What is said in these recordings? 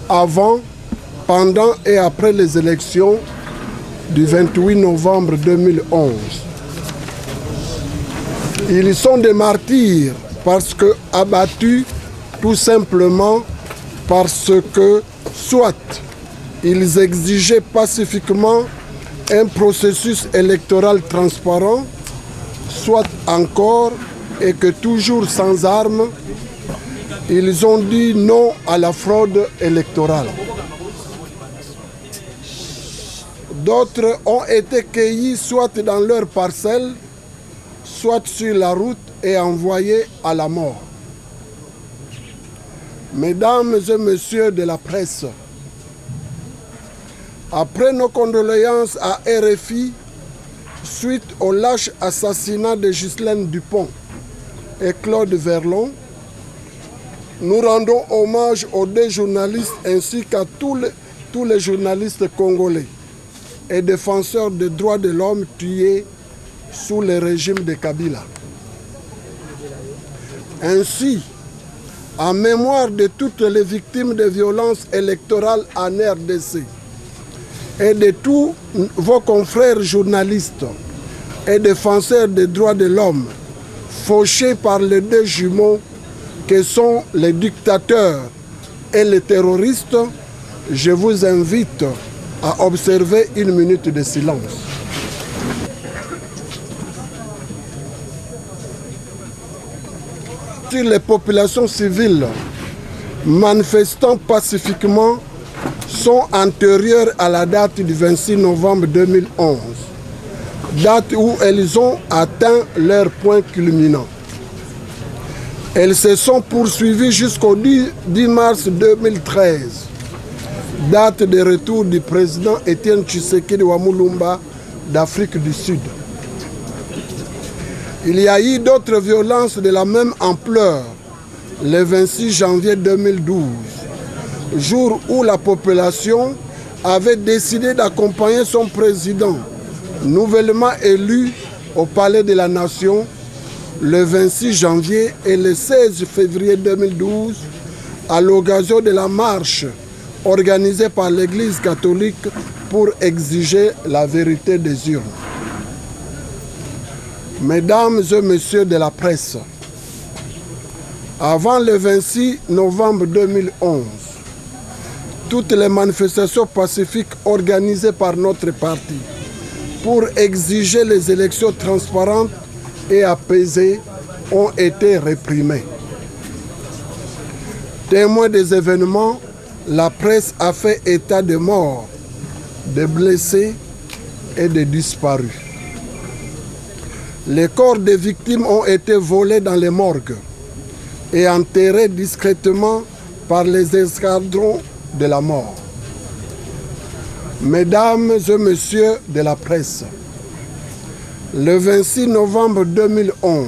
Avant, pendant et après les élections du 28 novembre 2011. Ils sont des martyrs parce que abattus tout simplement parce que soit ils exigeaient pacifiquement un processus électoral transparent, soit encore, et que toujours sans armes, ils ont dit non à la fraude électorale. D'autres ont été cueillis soit dans leur parcelle, soit sur la route et envoyés à la mort. Mesdames et messieurs de la presse, après nos condoléances à RFI, suite au lâche assassinat de Ghislaine Dupont et Claude Verlon, nous rendons hommage aux deux journalistes ainsi qu'à tous les journalistes congolais et défenseurs des droits de l'homme tués sous le régime de Kabila. Ainsi, en mémoire de toutes les victimes de violences électorales en RDC et de tous vos confrères journalistes et défenseurs des droits de l'homme fauchés par les deux jumeaux que sont les dictateurs et les terroristes, je vous invite à observer une minute de silence. Sur les populations civiles manifestant pacifiquement sont antérieures à la date du 26 novembre 2011, date où elles ont atteint leur point culminant. Elles se sont poursuivies jusqu'au 10 mars 2013, date de retour du président Étienne Tshisekedi Wamulumba d'Afrique du Sud. Il y a eu d'autres violences de la même ampleur le 26 janvier 2012, jour où la population avait décidé d'accompagner son président, nouvellement élu au Palais de la Nation, le 26 janvier et le 16 février 2012, à l'occasion de la marche organisée par l'Église catholique pour exiger la vérité des urnes. Mesdames et messieurs de la presse, avant le 26 novembre 2011, toutes les manifestations pacifiques organisées par notre parti pour exiger les élections transparentes et apaisées ont été réprimées. Témoin des événements, la presse a fait état de morts, de blessés et de disparus. Les corps des victimes ont été volés dans les morgues et enterrés discrètement par les escadrons de la mort. Mesdames et messieurs de la presse, le 26 novembre 2011,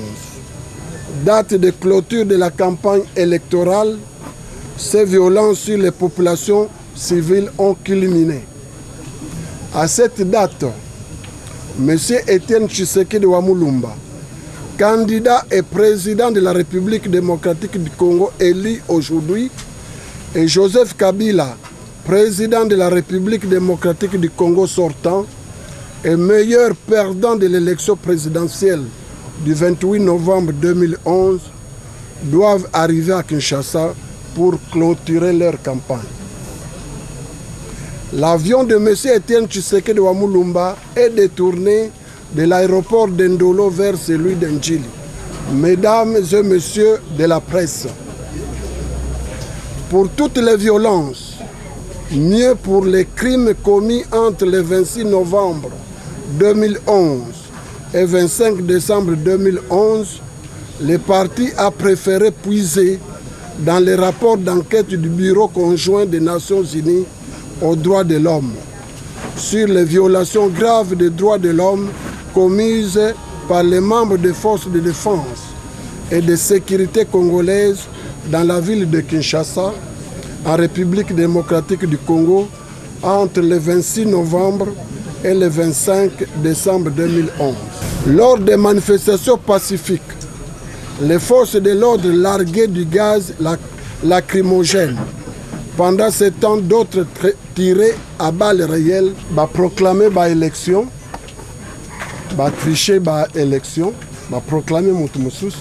date de clôture de la campagne électorale, ces violences sur les populations civiles ont culminé. À cette date, M. Étienne Tshisekedi Wamulumba, candidat et président de la République démocratique du Congo élu aujourd'hui, et Joseph Kabila, président de la République démocratique du Congo sortant et meilleur perdant de l'élection présidentielle du 28 novembre 2011, doivent arriver à Kinshasa pour clôturer leur campagne. L'avion de M. Étienne Tshisekedi Wamulumba est détourné de l'aéroport d'Ndolo vers celui d'Ndjili. Mesdames et messieurs de la presse, pour toutes les violences, mieux pour les crimes commis entre le 26 novembre 2011 et 25 décembre 2011, le parti a préféré puiser dans les rapports d'enquête du Bureau conjoint des Nations Unies aux droits de l'homme sur les violations graves des droits de l'homme commises par les membres des forces de défense et de sécurité congolaises dans la ville de Kinshasa, en République démocratique du Congo, entre le 26 novembre et le 25 décembre 2011. Lors des manifestations pacifiques les forces de l'ordre larguaient du gaz lacrymogène. Pendant ce temps, d'autres tiraient à balles réelles, proclamaient l'élection, tricher l'élection, proclamer Moutoumousous.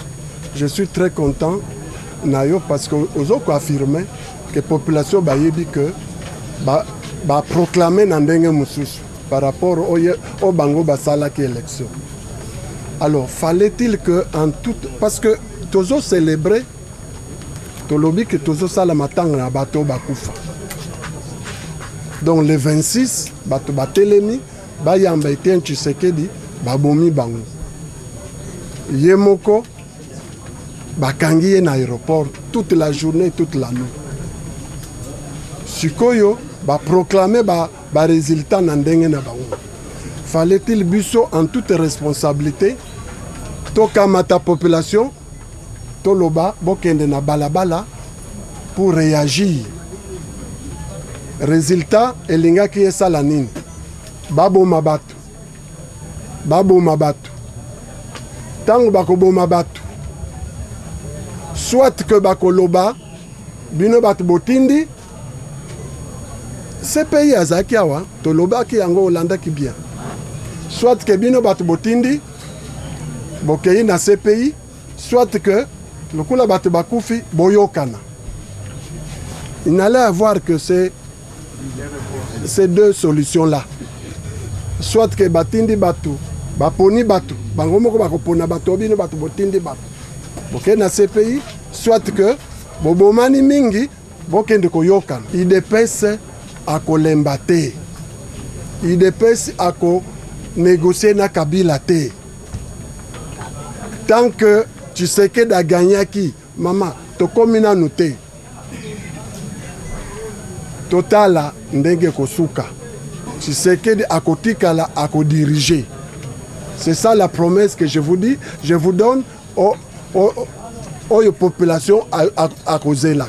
Je suis très content parce que vous avez affirmé que la population dit que proclamer Nandenge Moussous par rapport au Bango Basala qui élection. Alors, fallait-il que en tout, parce que tous ont célébré, tout le que tous ont salamatang na bateau bakufa. Donc le 26, bateau batelemi, bayamba eten Tshisekedi, babomi bango. Yemoko, bakangi na aéroport toute la journée, toute la nuit. Sikoyo, proclamer résultat na ndenge na bango. Fallait-il busso en toute responsabilité tokamata population toloba bokende na balabala pour réagir. Résultat elinga ki esala nini baboma bato tango bakoboma bato soit que bakoloba bino bato botindi ce pays azaki awa tolobaki yango olandaki bien. Soit que bino bato botindi bokei na ce pays, soit que le kula bato bakufi boyokana. Il n'allait avoir que ces deux solutions-là. Soit que batindi bato, baponi bato, bangomoko bakopona bato, bino bato botindi bato. Bokei na ce pays, soit que bobomani mingi bokende koyokana. Il dépêche à kolembate. Il dépêche à négocier na Kabila te. Tant que tu sais que da gagné qui, maman, to komina noté. Totala ndenge kosuka. Tu sais que akotika la diriger. C'est ça la promesse que je vous dis, je vous donne aux populations à causer là.